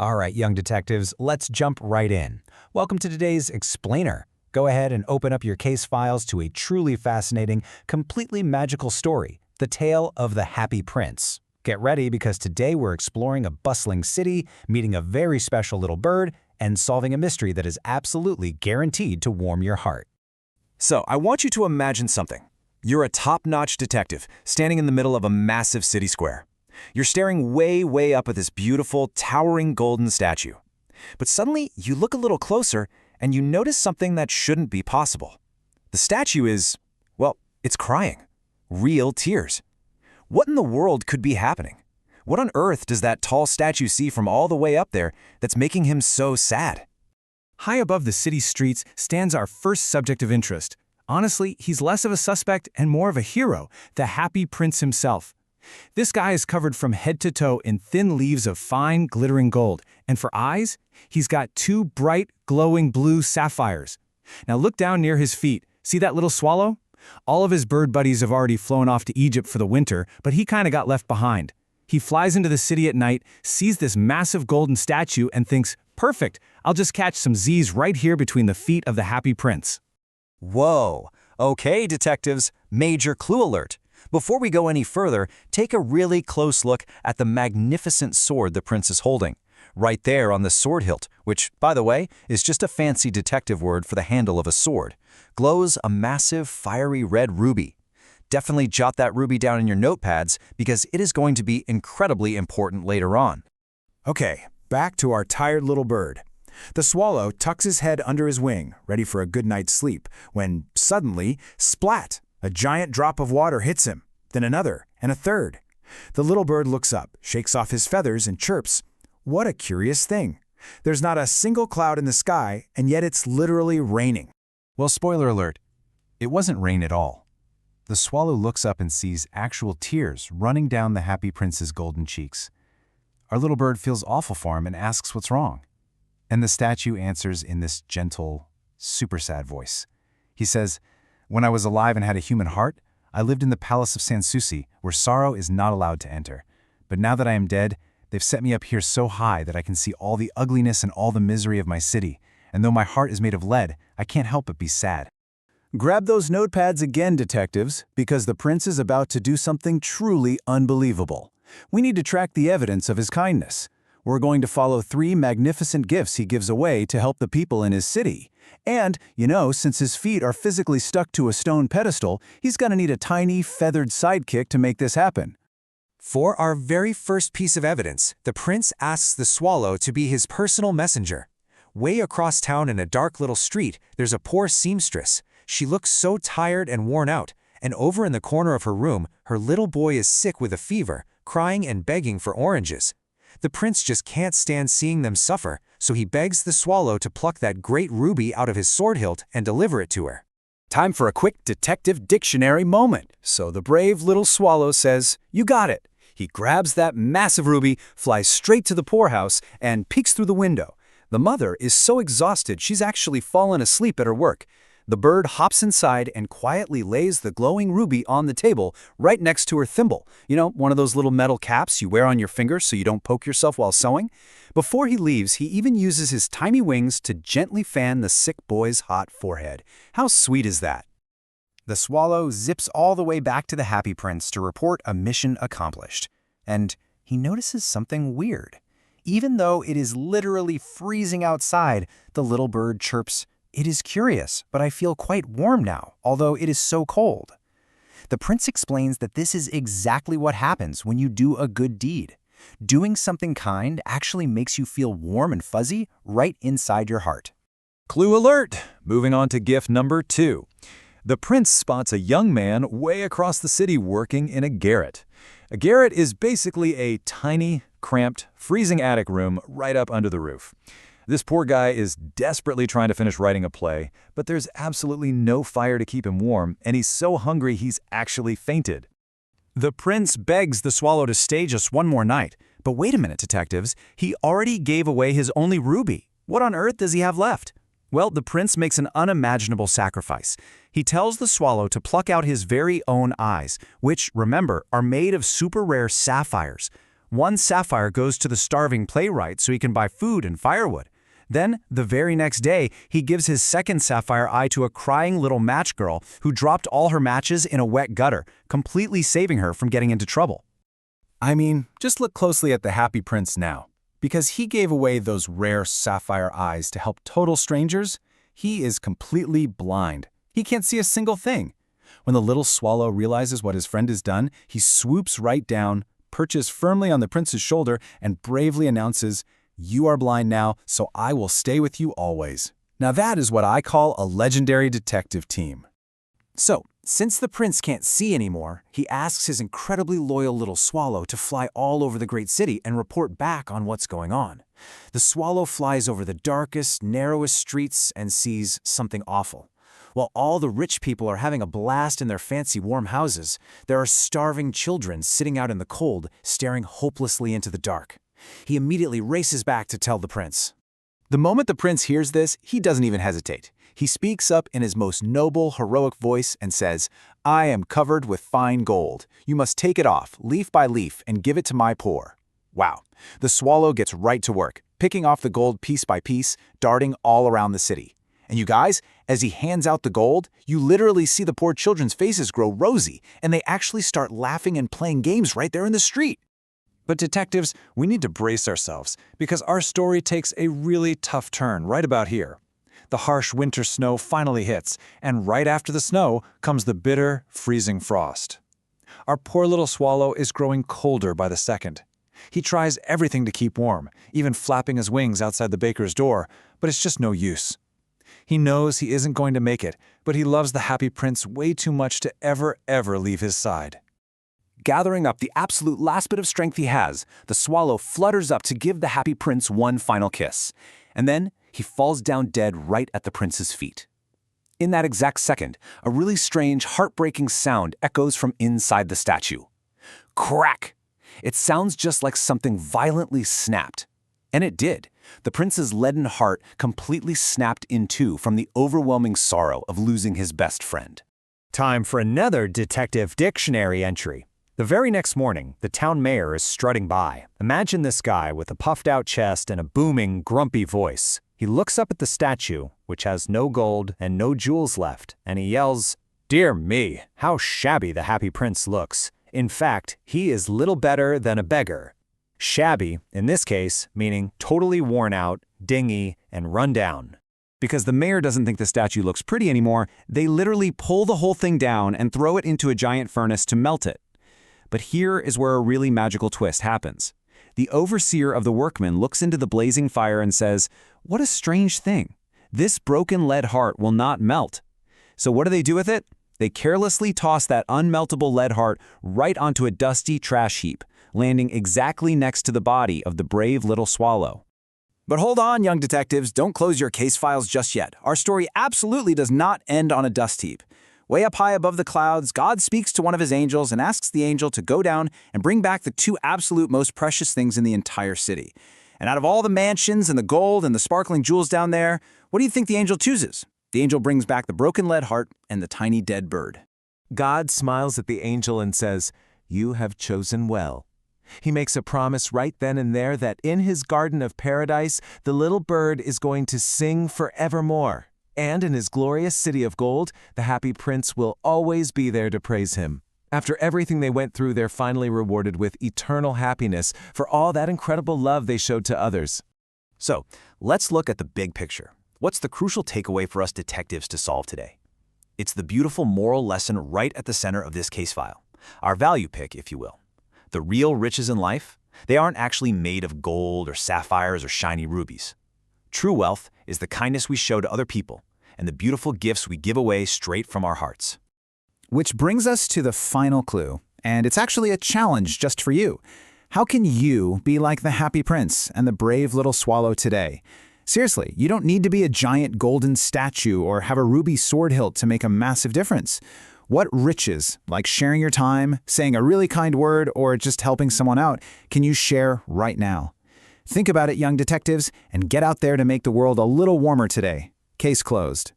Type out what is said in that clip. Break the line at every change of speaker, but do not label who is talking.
All right, young detectives, let's jump right in. Welcome to today's Explainer. Go ahead and open up your case files to a truly fascinating, completely magical story, The Tale of the Happy Prince. Get ready because today we're exploring a bustling city, meeting a very special little bird, and solving a mystery that is absolutely guaranteed to warm your heart.
So, I want you to imagine something. You're a top-notch detective standing in the middle of a massive city square. You're staring way up at this beautiful, towering golden statue. But suddenly, you look a little closer and you notice something that shouldn't be possible. The statue is, well, it's crying. Real tears. What in the world could be happening? What on earth does that tall statue see from all the way up there that's making him so sad?
High above the city's streets stands our first subject of interest. Honestly, he's less of a suspect and more of a hero, the Happy Prince himself. This guy is covered from head to toe in thin leaves of fine, glittering gold, and for eyes, he's got two bright, glowing blue sapphires. Now look down near his feet. See that little swallow? All of his bird buddies have already flown off to Egypt for the winter, but he kinda got left behind. He flies into the city at night, sees this massive golden statue, and thinks, perfect, I'll just catch some Z's right here between the feet of the Happy Prince.
Whoa. Okay, detectives, major clue alert. Before we go any further, take a really close look at the magnificent sword the prince is holding. Right there on the sword hilt, which, by the way, is just a fancy detective word for the handle of a sword, glows a massive, fiery red ruby. Definitely jot that ruby down in your notepads because it is going to be incredibly important later on.
Okay, back to our tired little bird. The swallow tucks his head under his wing, ready for a good night's sleep, when suddenly, splat! A giant drop of water hits him, then another, and a third. The little bird looks up, shakes off his feathers, and chirps. What a curious thing. There's not a single cloud in the sky, and yet it's literally raining.
Well, spoiler alert, it wasn't rain at all. The swallow looks up and sees actual tears running down the Happy Prince's golden cheeks. Our little bird feels awful for him and asks what's wrong. And the statue answers in this gentle, super sad voice. He says, "When I was alive and had a human heart, I lived in the palace of Sanssouci, where sorrow is not allowed to enter. But now that I am dead, they've set me up here so high that I can see all the ugliness and all the misery of my city. And though my heart is made of lead, I can't help but be sad."
Grab those notepads again, detectives, because the prince is about to do something truly unbelievable. We need to track the evidence of his kindness. We're going to follow 3 magnificent gifts he gives away to help the people in his city. And, since his feet are physically stuck to a stone pedestal, he's gonna need a tiny, feathered sidekick to make this happen.
For our very first piece of evidence, the prince asks the swallow to be his personal messenger. Way across town in a dark little street, there's a poor seamstress. She looks so tired and worn out, and over in the corner of her room, her little boy is sick with a fever, crying and begging for oranges. The prince just can't stand seeing them suffer, so he begs the swallow to pluck that great ruby out of his sword hilt and deliver it to her.
Time for a quick detective dictionary moment. So the brave little swallow says, "You got it." He grabs that massive ruby, flies straight to the poorhouse, and peeks through the window. The mother is so exhausted she's actually fallen asleep at her work. The bird hops inside and quietly lays the glowing ruby on the table right next to her thimble. One of those little metal caps you wear on your finger so you don't poke yourself while sewing. Before he leaves, he even uses his tiny wings to gently fan the sick boy's hot forehead. How sweet is that? The swallow zips all the way back to the Happy Prince to report a mission accomplished. And he notices something weird. Even though it is literally freezing outside, the little bird chirps, "It is curious, but I feel quite warm now, although it is so cold." The prince explains that this is exactly what happens when you do a good deed. Doing something kind actually makes you feel warm and fuzzy right inside your heart.
Clue alert! Moving on to gift number 2. The prince spots a young man way across the city working in a garret. A garret is basically a tiny, cramped, freezing attic room right up under the roof. This poor guy is desperately trying to finish writing a play, but there's absolutely no fire to keep him warm, and he's so hungry he's actually fainted.
The prince begs the swallow to stay just one more night. But wait a minute, detectives. He already gave away his only ruby. What on earth does he have left? Well, the prince makes an unimaginable sacrifice. He tells the swallow to pluck out his very own eyes, which, remember, are made of super rare sapphires.
One sapphire goes to the starving playwright so he can buy food and firewood. Then, the very next day, he gives his second sapphire eye to a crying little match girl who dropped all her matches in a wet gutter, completely saving her from getting into trouble.
I mean, just look closely at the Happy Prince now. Because he gave away those rare sapphire eyes to help total strangers, he is completely blind. He can't see a single thing. When the little swallow realizes what his friend has done, he swoops right down, perches firmly on the prince's shoulder, and bravely announces, "You are blind now, so I will stay with you always." Now that is what I call a legendary detective team.
So, since the prince can't see anymore, he asks his incredibly loyal little swallow to fly all over the great city and report back on what's going on. The swallow flies over the darkest, narrowest streets and sees something awful. While all the rich people are having a blast in their fancy warm houses, there are starving children sitting out in the cold, staring hopelessly into the dark. He immediately races back to tell the prince.
The moment the prince hears this, he doesn't even hesitate. He speaks up in his most noble, heroic voice and says, "I am covered with fine gold. You must take it off, leaf by leaf, and give it to my poor." Wow. The swallow gets right to work, picking off the gold piece by piece, darting all around the city. And you guys, as he hands out the gold, you literally see the poor children's faces grow rosy, and they actually start laughing and playing games right there in the street.
But detectives, we need to brace ourselves, because our story takes a really tough turn right about here. The harsh winter snow finally hits, and right after the snow comes the bitter, freezing frost. Our poor little swallow is growing colder by the second. He tries everything to keep warm, even flapping his wings outside the baker's door, but it's just no use. He knows he isn't going to make it, but he loves the Happy Prince way too much to ever leave his side. Gathering up the absolute last bit of strength he has, the swallow flutters up to give the Happy Prince one final kiss. And then he falls down dead right at the prince's feet. In that exact second, a really strange, heartbreaking sound echoes from inside the statue. Crack! It sounds just like something violently snapped. And it did. The prince's leaden heart completely snapped in two from the overwhelming sorrow of losing his best friend.
Time for another detective dictionary entry. The very next morning, the town mayor is strutting by. Imagine this guy with a puffed-out chest and a booming, grumpy voice. He looks up at the statue, which has no gold and no jewels left, and he yells, "Dear me, how shabby the Happy Prince looks. In fact, he is little better than a beggar." Shabby, in this case, meaning totally worn out, dingy, and run down.
Because the mayor doesn't think the statue looks pretty anymore, they literally pull the whole thing down and throw it into a giant furnace to melt it. But here is where a really magical twist happens. The overseer of the workmen looks into the blazing fire and says, "What a strange thing. This broken lead heart will not melt." So what do they do with it? They carelessly toss that unmeltable lead heart right onto a dusty trash heap, landing exactly next to the body of the brave little swallow.
But hold on, young detectives, don't close your case files just yet. Our story absolutely does not end on a dust heap. Way up high above the clouds, God speaks to one of his angels and asks the angel to go down and bring back the two absolute most precious things in the entire city. And out of all the mansions and the gold and the sparkling jewels down there, what do you think the angel chooses? The angel brings back the broken lead heart and the tiny dead bird.
God smiles at the angel and says, "You have chosen well." He makes a promise right then and there that in his garden of paradise, the little bird is going to sing forevermore. And in his glorious city of gold, the Happy Prince will always be there to praise him. After everything they went through, they're finally rewarded with eternal happiness for all that incredible love they showed to others.
So, let's look at the big picture. What's the crucial takeaway for us detectives to solve today? It's the beautiful moral lesson right at the center of this case file. Our value pick, if you will. The real riches in life, they aren't actually made of gold or sapphires or shiny rubies. True wealth is the kindness we show to other people and the beautiful gifts we give away straight from our hearts.
Which brings us to the final clue, and it's actually a challenge just for you. How can you be like the Happy Prince and the brave little swallow today? Seriously, you don't need to be a giant golden statue or have a ruby sword hilt to make a massive difference. What riches, like sharing your time, saying a really kind word, or just helping someone out, can you share right now? Think about it, young detectives, and get out there to make the world a little warmer today. Case closed.